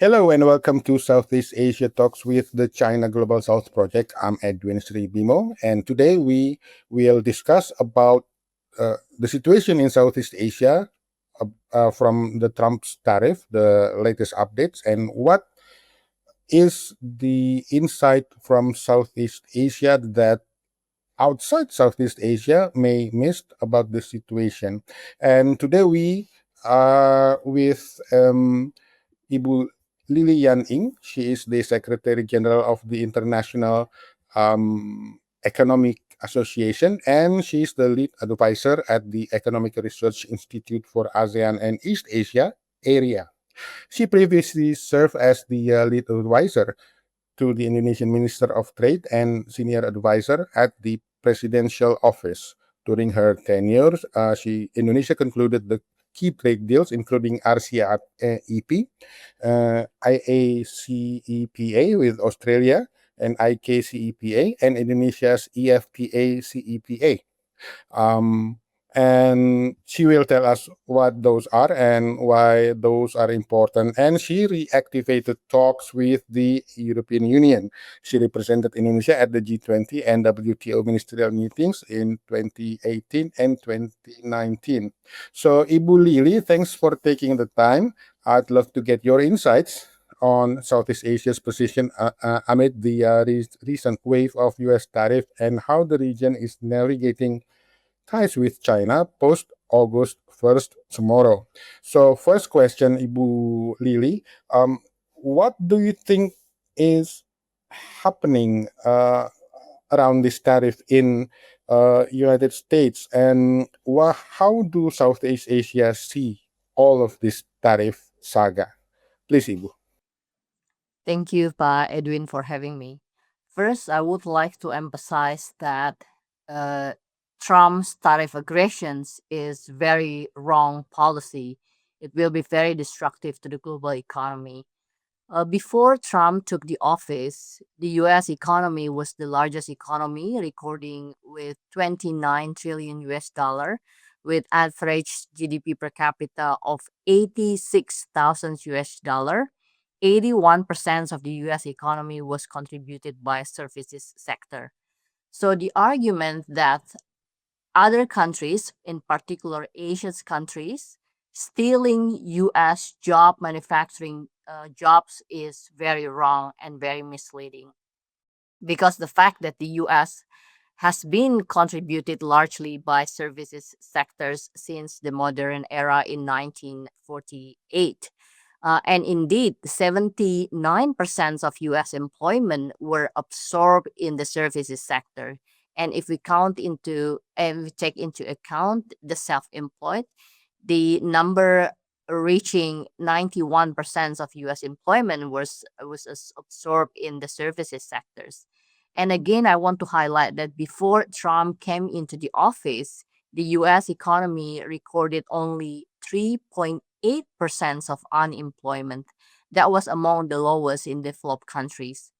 Hello and welcome to Southeast Asia Talks with the China Global South Project. I'm Edwin Shri Bimo, and today we will discuss about the situation in Southeast Asia from the Trump's tariff, the latest updates, and what is the insight from Southeast Asia that outside Southeast Asia may miss about the situation. And today we are with Ibu Lili Yan Ing. She is the Secretary General of the International Economic Association, and she is the lead advisor at the Economic Research Institute for ASEAN and East Asia, ERIA. She previously served as the lead advisor to the Indonesian Minister of Trade and senior advisor at the presidential office. During her tenure, Indonesia concluded the key trade deals, including RCEP, IACEPA with Australia, and IKCEPA, and Indonesia's EFTA-CEPA. Um, and she will tell us what those are and why those are important. And she reactivated talks with the European Union. She represented Indonesia at the G20 and WTO ministerial meetings in 2018 and 2019. So, Ibu Lili, thanks for taking the time. I'd love to get your insights on Southeast Asia's position amid the recent wave of U.S. tariff and how the region is navigating ties with China post August 1st tomorrow. So, first question, Ibu Lili, what do you think is happening around this tariff in United States, and how do Southeast Asia see all of this tariff saga? Please, Ibu. Thank you, Edwin, for having me. First, I would like to emphasize that uh, Trump's tariff aggressions is very wrong policy. It will be very destructive to the global economy. Before Trump took the office, the U.S. economy was the largest economy, recording with 29 trillion US dollar, with average GDP per capita of 86,000 US dollar. 81% of the US economy was contributed by services sector. So the argument that other countries, in particular Asian countries, stealing US job manufacturing jobs is very wrong and very misleading, because the fact that the US has been contributed largely by services sectors since the modern era in 1948. And indeed, 79% of US employment were absorbed in the services sector. And if we we take into account the self-employed, the number reaching 91% of US employment was absorbed in the services sectors. And again, I want to highlight that before Trump came into the office, the US economy recorded only 3.8% of unemployment. That was among the lowest in developed countries.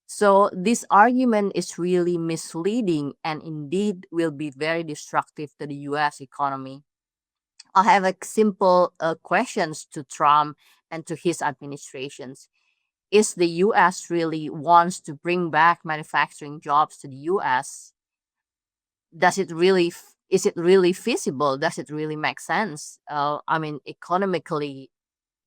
So this argument is really misleading and indeed will be very destructive to the US economy. I have a simple questions to Trump and to his administrations. Is the US really wants to bring back manufacturing jobs to the US? Is it really feasible? Does it really make sense? I mean, economically,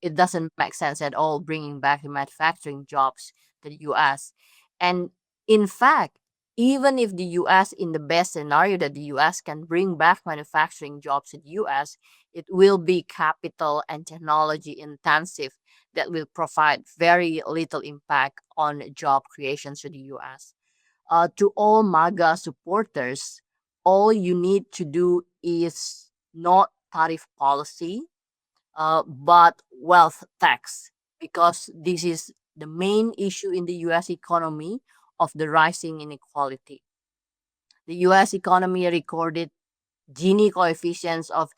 it doesn't make sense at all bringing back the manufacturing jobs to the US. And in fact, even if the US, in the best scenario that the US can bring back manufacturing jobs to the US, it will be capital and technology intensive that will provide very little impact on job creation to the US. To all MAGA supporters, all you need to do is not tariff policy, but wealth tax, because this is the main issue in the US economy of the rising inequality. The US economy recorded Gini coefficients of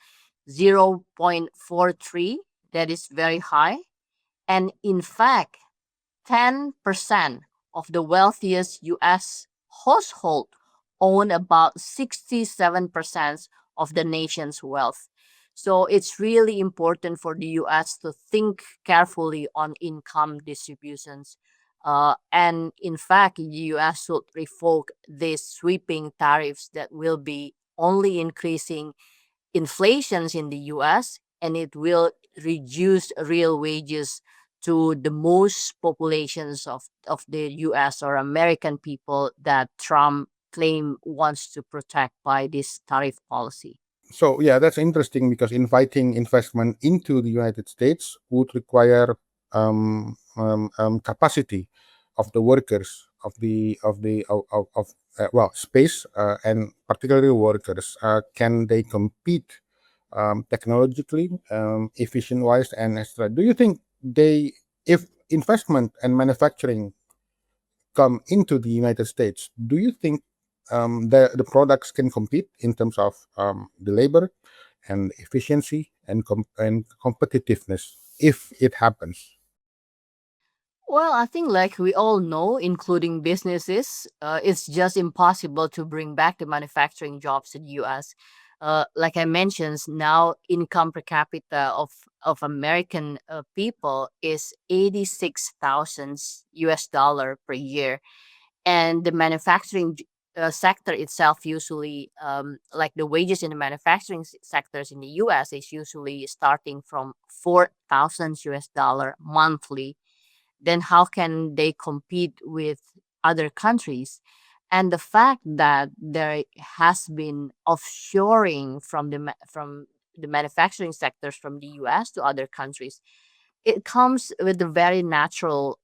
0.43, that is very high. And in fact, 10% of the wealthiest US household own about 67% of the nation's wealth. So it's really important for the US to think carefully on income distributions. And in fact, the US should revoke these sweeping tariffs that will be only increasing inflations in the US, and it will reduce real wages to the most populations of the US or American people that Trump claim wants to protect by this tariff policy. So yeah, that's interesting because inviting investment into the United States would require capacity of the workers of space and particularly workers. Can they compete technologically, efficient wise, and extra? Do you think they, if investment and manufacturing come into the United States, do you think the products can compete in terms of the labor and efficiency and competitiveness if it happens? Well, I think, like we all know, including businesses, it's just impossible to bring back the manufacturing jobs in the US. Like I mentioned, now income per capita of American people is 86,000 US dollar per year, and the manufacturing sector itself usually, like the wages in the manufacturing sectors in the US is usually starting from 4,000 US dollar monthly. Then how can they compete with other countries? And the fact that there has been offshoring from from the manufacturing sectors from the US to other countries, it comes with a very natural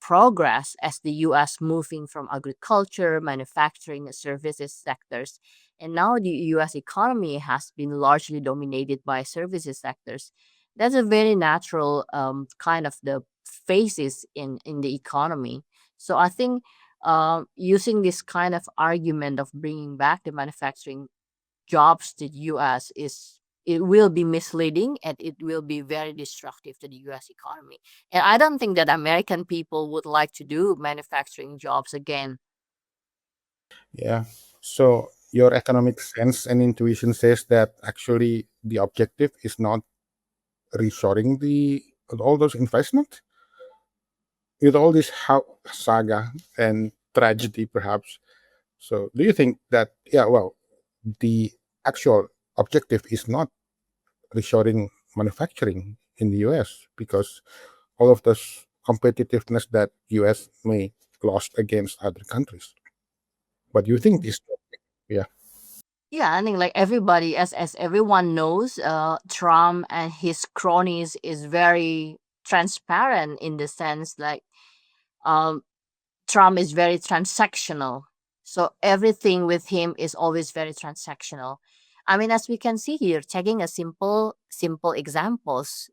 progress as the US moving from agriculture, manufacturing, and services sectors. And now the US economy has been largely dominated by services sectors. That's a very natural kind of the phases in the economy. So I think using this kind of argument of bringing back the manufacturing jobs to the US is, it will be misleading and it will be very destructive to the US economy. And I don't think that American people would like to do manufacturing jobs again. Yeah. So your economic sense and intuition says that actually the objective is not reshoring the all those investment with all this saga and tragedy, perhaps. So, do you think that, yeah, well, the actual objective is not reshoring manufacturing in the US because all of this competitiveness that US may lost against other countries? But you think this, yeah, Yeah, I think like everybody, as everyone knows, Trump and his cronies is very transparent in the sense like um Trump is very transactional. So everything with him is always very transactional. I mean, as we can see here, taking a simple examples,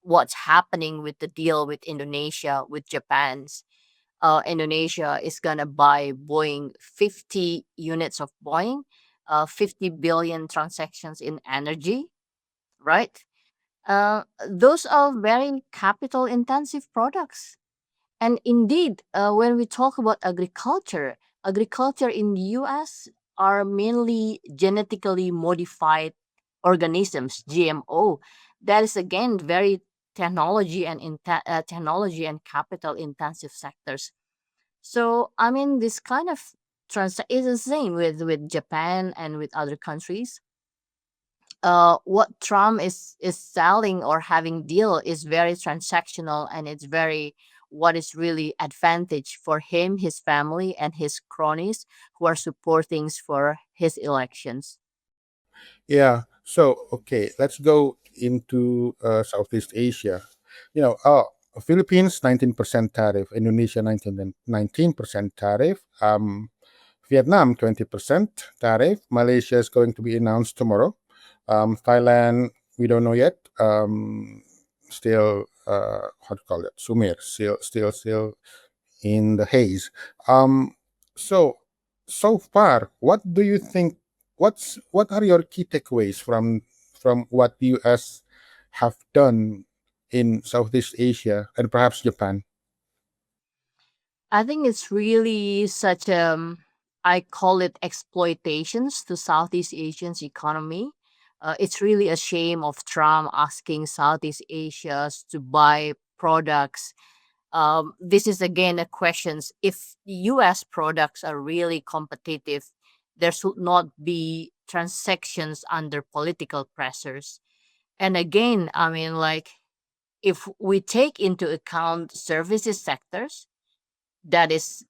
what's happening with the deal with Indonesia, with Japan's. Indonesia is gonna buy Boeing 50 units of Boeing, 50 billion transactions in energy, right? Those are very capital intensive products. And indeed, when we talk about agriculture, agriculture in the US are mainly genetically modified organisms, GMO. That is again very technology and capital intensive sectors. So I mean, this kind of is the same with Japan and with other countries. What Trump is selling or having deal is very transactional, and it's very what is really advantage for him, his family, and his cronies who are supporting for his elections. yeah. So, okay, let's go into Southeast Asia. Philippines 19% tariff, Indonesia 19% tariff, Vietnam 20% tariff, Malaysia is going to be announced tomorrow. Thailand, we don't know yet. Still, how to call it? Sumir, still in the haze. So, so far, what do you think? What are your key takeaways from what the U.S. have done in Southeast Asia and perhaps Japan? I think it's really such I call it exploitations to Southeast Asian's economy. It's really a shame of Trump asking Southeast Asia to buy products. This is again a question. If U.S. products are really competitive, there should not be transactions under political pressures. And again, I mean, like if we take into account services sectors, that is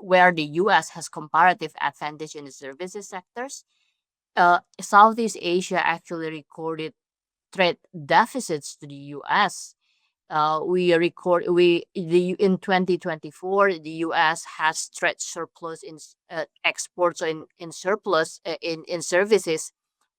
where the U.S. has comparative advantage in the services sectors. Southeast Asia actually recorded trade deficits to the U.S. We record we the In 2024 the U.S. has trade surplus in exports in surplus in services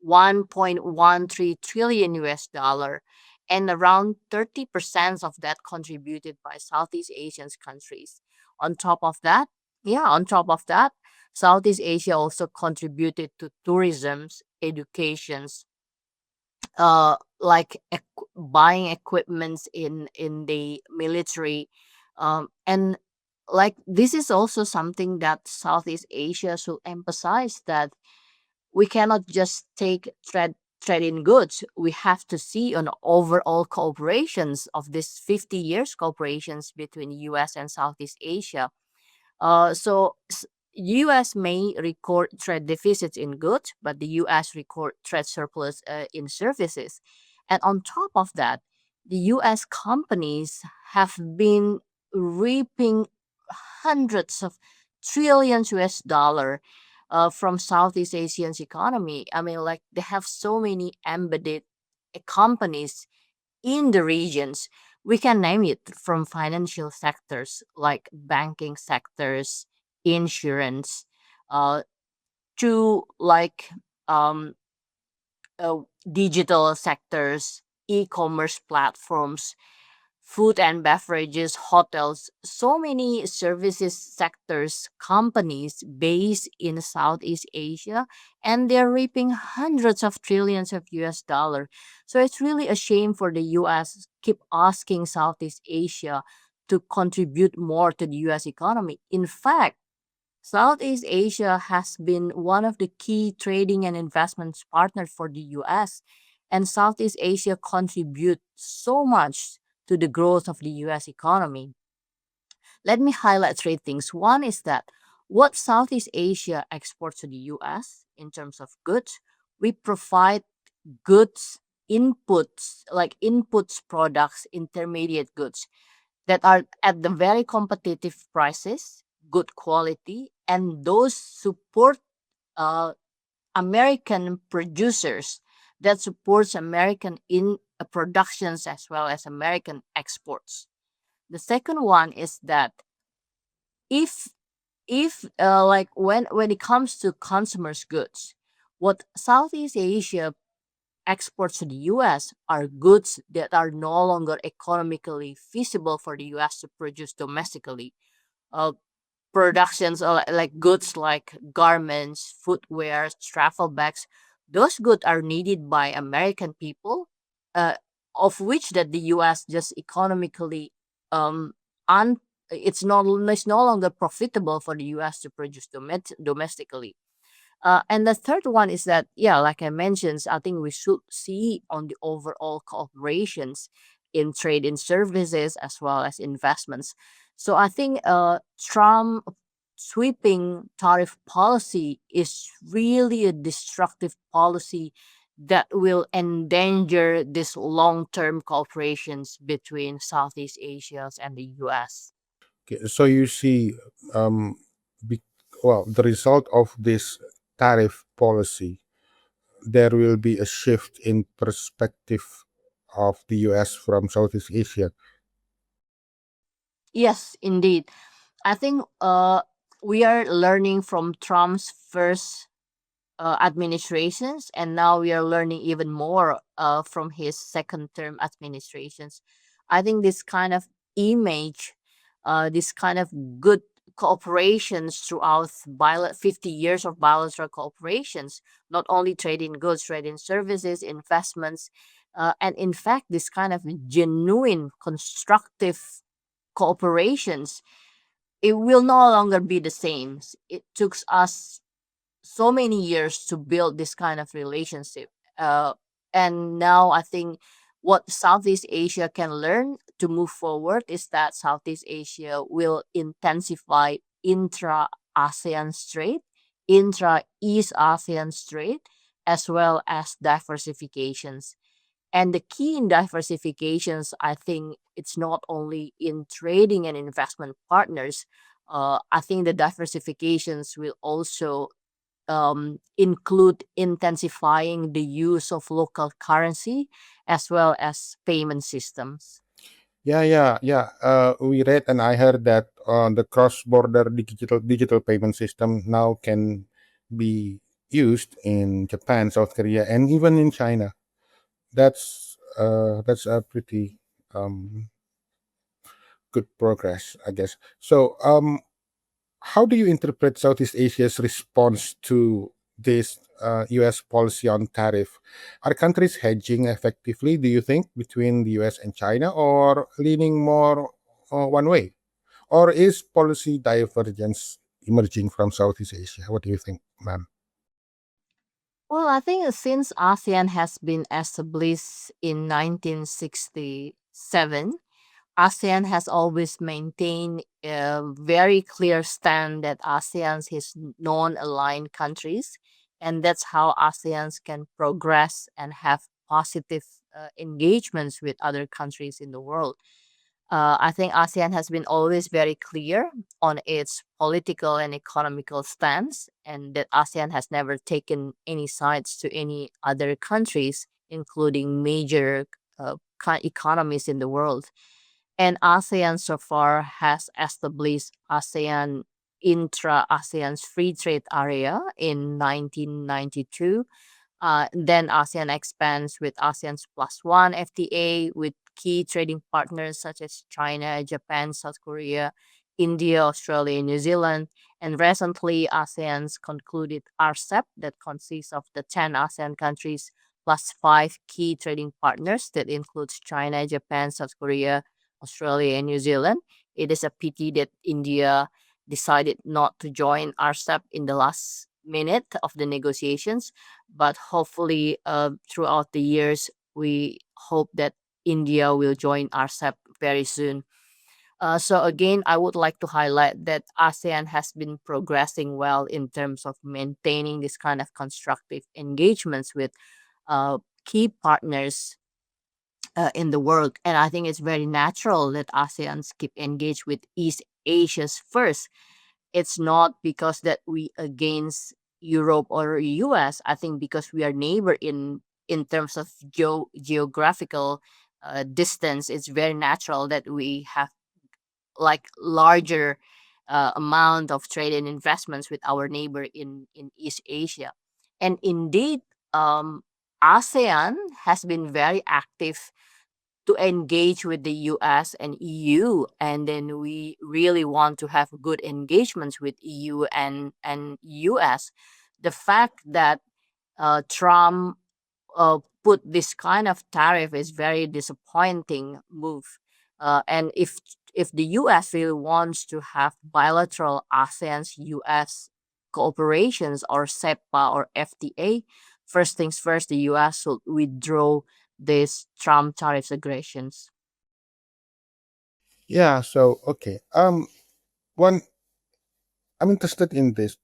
1.13 trillion US dollar, and around 30% of that contributed by Southeast Asian countries. On top of that, on top of that, Southeast Asia also contributed to tourism's, education's, like buying equipments in the military, and like this is also something that Southeast Asia should emphasize, that we cannot just take trade in goods. We have to see on overall cooperations of this 50 years cooperations between US and Southeast Asia. U.S. may record trade deficits in goods, but the U.S. record trade surplus in services. And on top of that, the U.S. companies have been reaping hundreds of trillions US dollar from Southeast Asian's economy. I mean, like they have so many embedded companies in the regions. We can name it from financial sectors like banking sectors, insurance, uh, to like um, digital sectors, e-commerce platforms, food and beverages, hotels, so many services sectors, companies based in Southeast Asia, and they're reaping hundreds of trillions of US dollar. So it's really a shame for the US keep asking Southeast Asia to contribute more to the US economy. In fact, Southeast Asia has been one of the key trading and investments partners for the US, and Southeast Asia contributes so much to the growth of the US economy. Let me highlight three things. One is that what Southeast Asia exports to the US in terms of goods, we provide goods inputs, like inputs products, intermediate goods that are at the very competitive prices, good quality, and those support uh, American producers, that supports American in productions as well as American exports. The second one is that if like when it comes to consumers goods, what Southeast Asia exports to the US are goods that are no longer economically feasible for the US to produce domestically. Uh, Productions like goods like garments, footwear, travel bags, those goods are needed by American people, uh, of which that the US just economically um un it's no longer profitable for the US to produce domestically. And the third one is that, yeah, like I mentioned, I think we should see on the overall cooperations in trade in services as well as investments. So I think Trump sweeping tariff policy is really a destructive policy that will endanger this long-term cooperations between Southeast Asia and the US. Okay, so you see, um, be, well, the result of this tariff policy, there will be a shift in perspective of the U.S. from Southeast Asia. Yes, indeed. I think we are learning from Trump's first administrations, and now we are learning even more from his second term administrations. I think this kind of image, this kind of good cooperations throughout 50 years of bilateral cooperations, not only trade in goods, trade in services, investments, and in fact, this kind of genuine, constructive cooperations, it will no longer be the same. It took us so many years to build this kind of relationship. Uh, and now I think what Southeast Asia can learn to move forward is that Southeast Asia will intensify intra ASEAN trade, intra East ASEAN trade, as well as diversifications. And the key in diversifications, I think it's not only in trading and investment partners. I think the diversifications will also include intensifying the use of local currency as well as payment systems. Yeah. We read and I heard that the cross-border digital payment system now can be used in Japan, South Korea, and even in China. That's a pretty um, good progress, I guess. So, how do you interpret Southeast Asia's response to this U.S. policy on tariff? Are countries hedging effectively, do you think, between the U.S. and China, or leaning more one way? Or is policy divergence emerging from Southeast Asia? What do you think, ma'am? Well, I think since ASEAN has been established in 1967, ASEAN has always maintained a very clear stand that ASEAN is non-aligned countries, and that's how ASEAN can progress and have positive engagements with other countries in the world. I think ASEAN has been always very clear on its political and economical stance, and that ASEAN has never taken any sides to any other countries, including major economies in the world. And ASEAN so far has established ASEAN intra-ASEAN's free trade area in 1992. Then ASEAN expands with ASEAN's plus one FTA with key trading partners such as China, Japan, South Korea, India, Australia, and New Zealand. And recently, ASEAN's concluded RCEP that consists of the 10 ASEAN countries plus five key trading partners that includes China, Japan, South Korea, Australia, and New Zealand. It is a pity that India decided not to join RCEP in the last minute of the negotiations, but hopefully throughout the years we hope that India will join RCEP very soon. So again, I would like to highlight that ASEAN has been progressing well in terms of maintaining this kind of constructive engagements with uh, key partners in the world. And I think it's very natural that ASEANs keep engaged with East Asia's first. It's not because that we against Europe or US. I think because we are neighbor in terms of geographical distance, it's very natural that we have like larger amount of trade and investments with our neighbor in East Asia. And indeed, ASEAN has been very active to engage with the US and EU, and then we really want to have good engagements with EU and US. The fact that Trump put this kind of tariff is very disappointing move. And if the US really wants to have bilateral ASEAN's US cooperations or SEPA or FTA, first things first, the US should withdraw these Trump tariffs aggressions. Yeah. So okay. One I'm interested in this.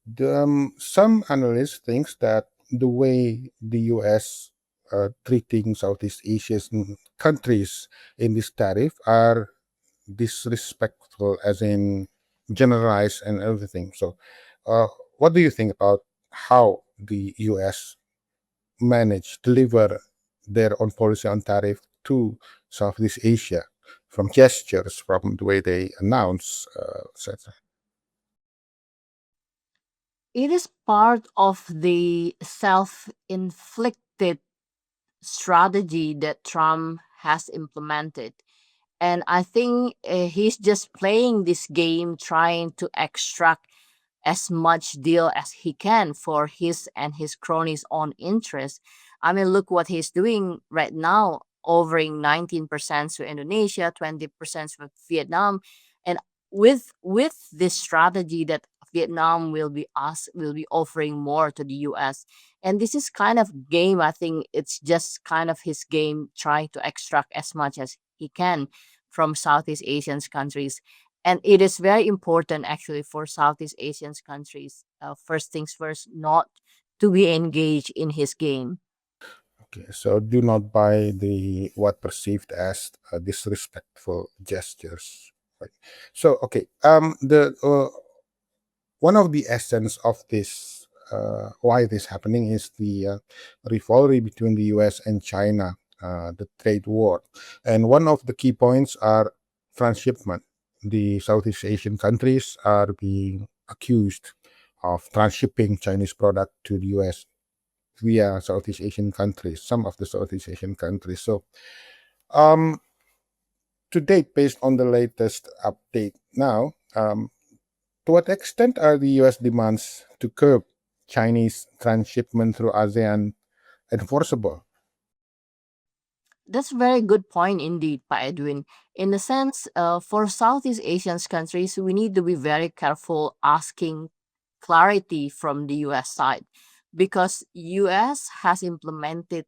Some analysts thinks that the way the U.S. Treating Southeast Asian countries in this tariff are disrespectful, as in generalized and everything. So, uh, what do you think about how the U.S. manage deliver their own policy on tariff to Southeast Asia, from gestures, from the way they announce, etc. It is part of the self inflicted strategy that Trump has implemented. And I think he's just playing this game, trying to extract as much deal as he can for his and his cronies' own interest. I mean, look what he's doing right now, offering 19% to Indonesia, 20% with Vietnam. And with this strategy that Vietnam will be offering more to the US. And this is kind of game, I think it's just kind of his game trying to extract as much as he can from Southeast Asian countries. And it is very important actually for Southeast Asian countries, first things first, not to be engaged in his game. Okay, so do not buy the what perceived as disrespectful gestures. Right. So okay, the one of the essence of this why this happening is the rivalry between the U.S. and China, the trade war, and one of the key points are transshipment. The Southeast Asian countries are being accused of transshipping Chinese product to the U.S. via Southeast Asian countries, some of the Southeast Asian countries. So, um, to date, based on the latest update now, to what extent are the U.S. demands to curb Chinese transshipment through ASEAN enforceable? That's a very good point indeed, Pa Edwin. In the sense, for Southeast Asian countries, we need to be very careful asking clarity from the US side because US has implemented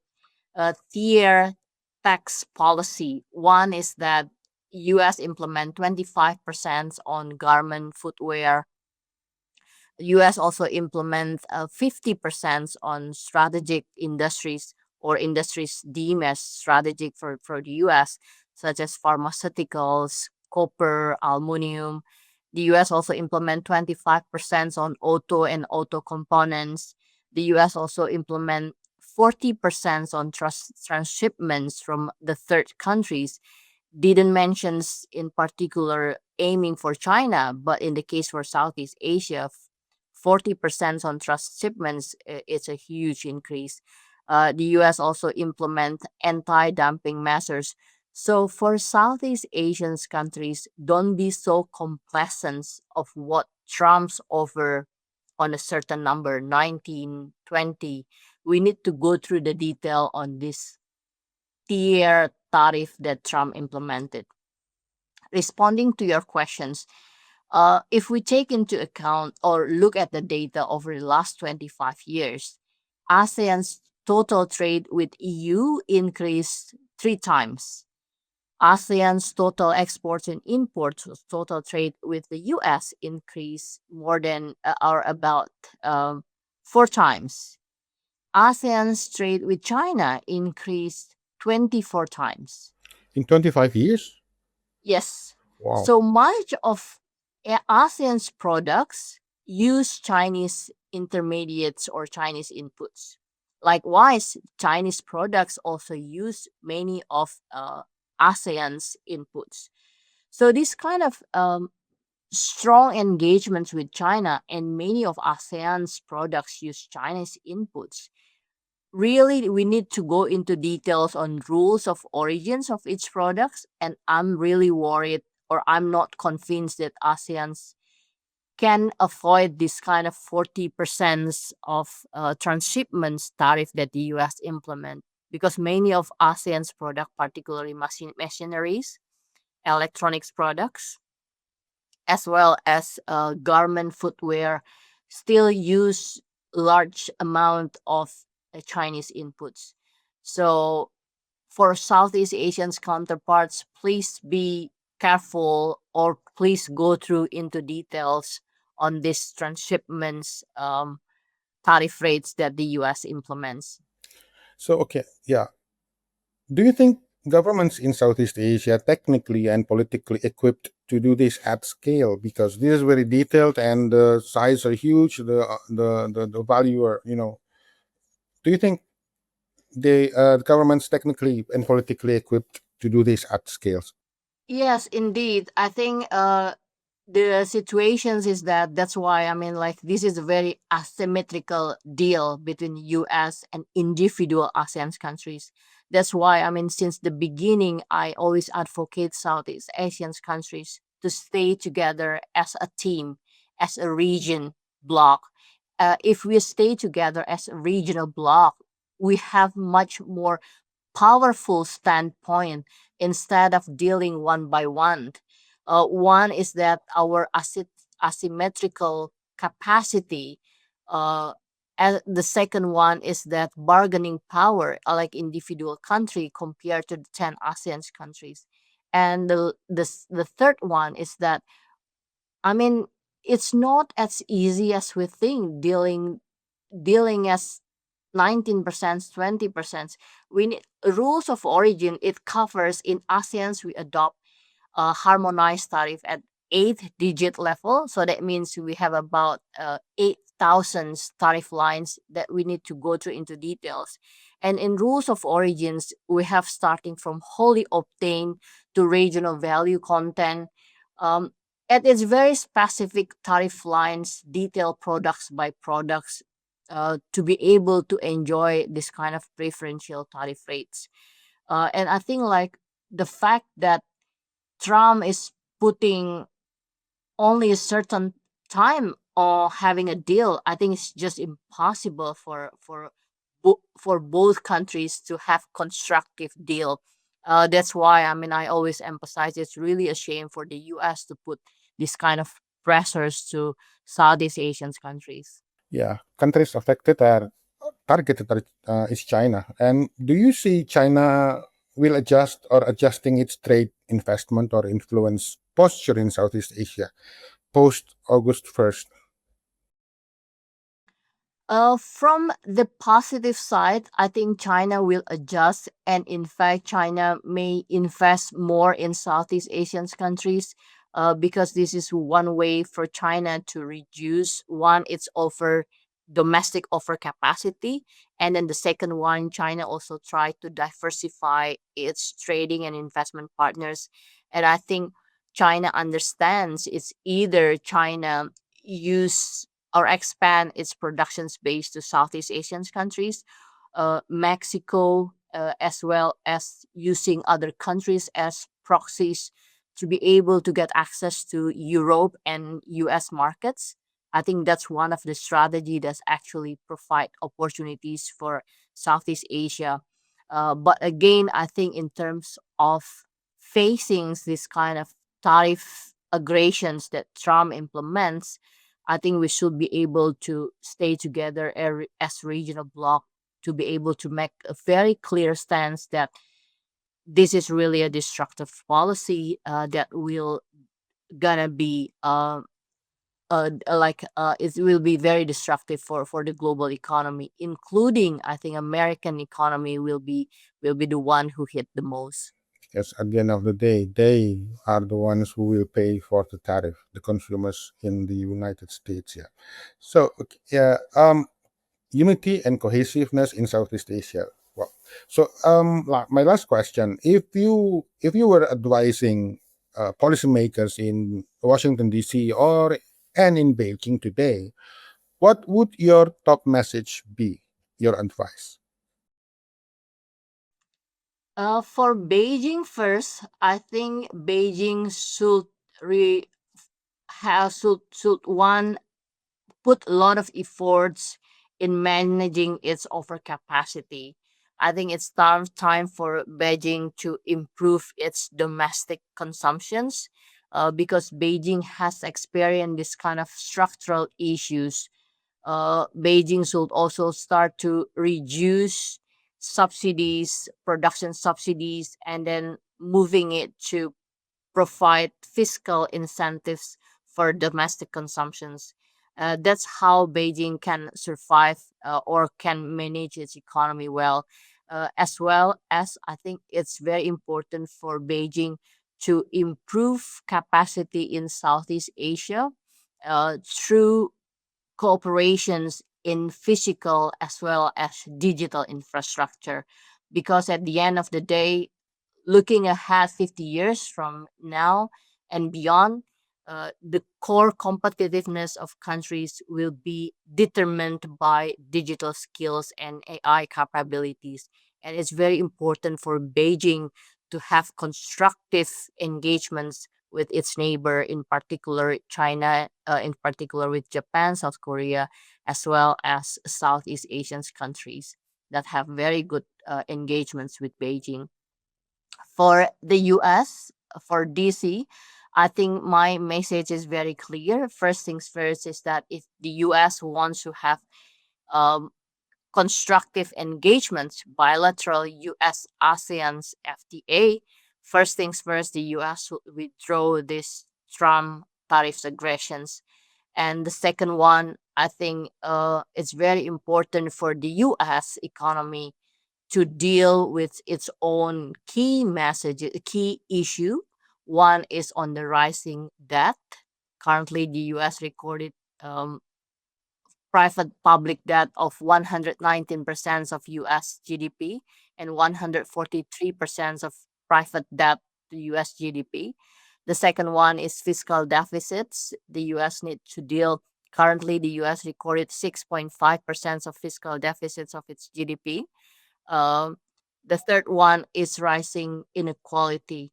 a tier tax policy. One is that US implement 25% on garment footwear. US also implements 50% on strategic industries or industries deemed as strategic for the US, such as pharmaceuticals, copper, aluminum. The US also implement 25% on auto and auto components. The US also implement 40% on transshipments from the third countries. Didn't mentions in particular aiming for China, but in the case for Southeast Asia, 40% on trust shipments, it's a huge increase. The US also implement anti-dumping measures. So for Southeast Asian countries, don't be so complacent of what Trump's offer on a certain number, 19, 20. We need to go through the detail on this tier tariff that Trump implemented. Responding to your questions, if we take into account or look at the data over the last 25 years, ASEAN's total trade with EU increased three times. ASEAN's total exports and imports, total trade with the US increased more than or about four times. ASEAN's trade with China increased 24 times. In 25 years? Yes. Wow. So much of ASEAN's products use Chinese intermediates or Chinese inputs. Likewise, Chinese products also use many of ASEAN's inputs. So this kind of strong engagements with China and many of ASEAN's products use Chinese inputs. Really, we need to go into details on rules of origins of each products, and I'm really worried or I'm not convinced that ASEAN's can avoid this kind of 40% of transshipments tariff that the US implement because many of ASEAN's product, particularly machineries, electronics products, as well as garment footwear, still use large amount of Chinese inputs. So for Southeast Asians counterparts, please be careful or please go through into details on these transshipments tariff rates that the US implements. So, okay, yeah. Do you think governments in Southeast Asia technically and politically equipped to do this at scale? Because this is very detailed and the size are huge, the value are, do you think the governments technically and politically equipped to do this at scales? Yes, indeed. I think the situations is that that's why I mean like this is a very asymmetrical deal between US and individual ASEAN countries. That's why I mean since the beginning I always advocate Southeast Asian countries to stay together as a team, as a region bloc. If we stay together as a regional bloc, we have much more powerful standpoint instead of dealing one by one. One is that our asymmetrical capacity. Uh, and the second one is that bargaining power, like individual country compared to the 10 ASEAN countries. And the third one is that, I mean, it's not as easy as we think dealing as 19%, 20%. We need rules of origin. It covers in ASEAN's we adopt a harmonized tariff at 8 digit level. So that means we have about 8,000 tariff lines that we need to go through into details. And in rules of origins, we have starting from wholly obtained to regional value content. Um, and it's very specific tariff lines, detailed products by products, to be able to enjoy this kind of preferential tariff rates. And I think like the fact that Trump is putting only a certain time or having a deal, I think it's just impossible for both countries to have constructive deal. That's why, I mean, I always emphasize it's really a shame for the U.S. to put this kind of pressures to Southeast Asian countries. Yeah, countries affected are targeted is China. And do you see China will adjust or adjusting its trade investment or influence posture in Southeast Asia post August 1st? From the positive side, I think China will adjust, and in fact, China may invest more in Southeast Asian countries, because this is one way for China to reduce one its offer domestic offer capacity, and then the second one, China also try to diversify its trading and investment partners, and I think China understands it's either China use or expand its production base to Southeast Asian countries, Mexico, as well as using other countries as proxies to be able to get access to Europe and US markets. I think that's one of the strategy that's actually provide opportunities for Southeast Asia. But again, I think in terms of facing this kind of tariff aggressions that Trump implements, I think we should be able to stay together as regional bloc to be able to make a very clear stance that this is really a destructive policy, that will gonna be it will be very destructive for the global economy, including I think American economy will be the one who hit the most. Because at the end of the day, they are the ones who will pay for the tariff, the consumers in the United States. Yeah. So, okay, yeah, unity and cohesiveness in Southeast Asia. Well, so my last question: if you were advising policymakers in Washington D.C. or and in Beijing today, what would your top message be? Your advice? For Beijing first, I think Beijing should re should one put a lot of efforts in managing its overcapacity. I think it's time for Beijing to improve its domestic consumptions, because Beijing has experienced this kind of structural issues. Beijing should also start to reduce subsidies, production subsidies, and then moving it to provide fiscal incentives for domestic consumptions. That's how Beijing can survive, or can manage its economy well as I think it's very important for Beijing to improve capacity in Southeast Asia, through cooperations in physical as well as digital infrastructure. Because at the end of the day, looking ahead 50 years from now and beyond, the core competitiveness of countries will be determined by digital skills and AI capabilities. And it's very important for Beijing to have constructive engagements with its neighbor, in particular China, in particular with Japan, South Korea, as well as Southeast Asian countries that have very good engagements with Beijing. For the US, for DC, I think my message is very clear. First things first is that if the US wants to have um, constructive engagements, bilateral US ASEAN's FTA, first things first, the US will withdraw this Trump tariffs aggressions. And the second one, I think it's very important for the US economy to deal with its own key message, key issue. One is on the rising debt. Currently, the US recorded um, private public debt of 119% of US GDP and 143% of private debt to US GDP. The second one is fiscal deficits. The US need to deal. Currently, the US recorded 6.5% of fiscal deficits of its GDP. um, the third one is rising inequality.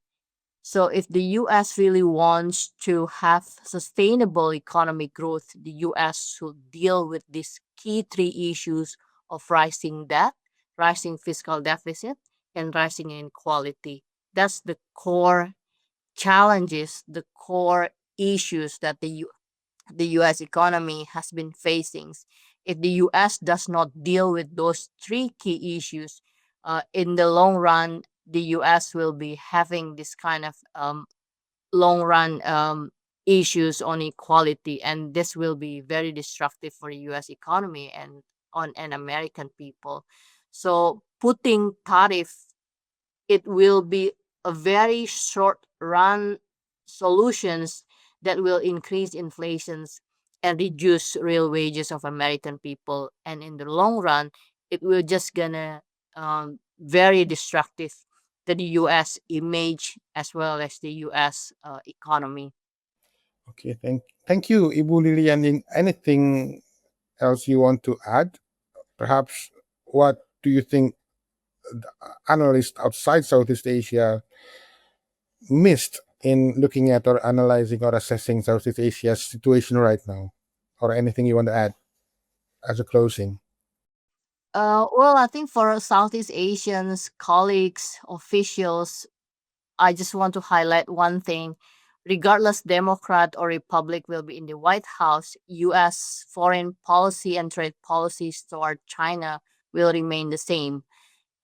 So, if the US really wants to have sustainable economic growth, the US should deal with these key three issues of rising debt, rising fiscal deficit, and rising inequality. That's the core challenges, the core issues that the US economy has been facing. If the US does not deal with those three key issues, in the long run, the US will be having this kind of long run issues on equality, and this will be very destructive for the US economy and American people. So putting tariff, it will be a very short run solutions that will increase inflations and reduce real wages of American people, and in the long run it will just gonna very destructive to the US image as well as the US economy. Okay, thank you, Ibu Lili Yan Ing. Anything else you want to add? Perhaps what do you think analysts outside Southeast Asia missed in looking at or analyzing or assessing Southeast Asia's situation right now? Or anything you want to add as a closing? Well, I think for Southeast Asians, colleagues, officials, I just want to highlight one thing. Regardless Democrat or Republic will be in the White House, US foreign policy and trade policies toward China will remain the same,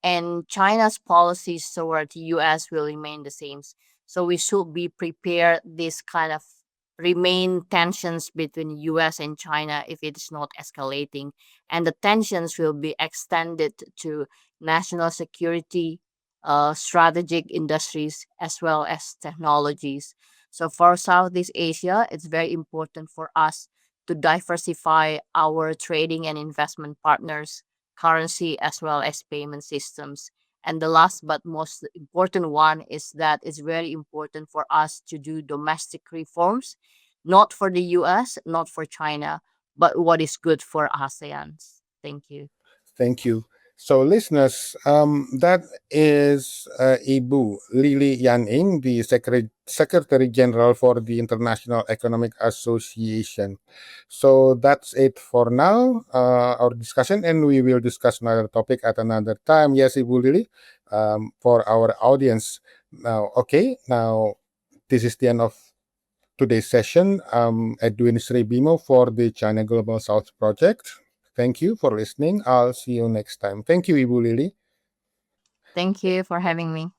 and China's policies toward the US will remain the same. So we should be prepared this kind of remain tensions between US and China if it is not escalating. And the tensions will be extended to national security, strategic industries, as well as technologies. So for Southeast Asia, it's very important for us to diversify our trading and investment partners, currency, as well as payment systems. And the last but most important one is that it's very important for us to do domestic reforms, not for the US, not for China, but what is good for ASEAN. Thank you. Thank you. So, listeners, that is Ibu Lili Yan Ing, the Secretary General for the International Economic Association. So, that's it for now, our discussion, and we will discuss another topic at another time. Yes, Ibu Lili, for our audience. Now, okay, now this is the end of today's session. Edwin Shri Bimo for the China Global South Project. Thank you for listening. I'll see you next time. Thank you, Ibu Lili. Thank you for having me.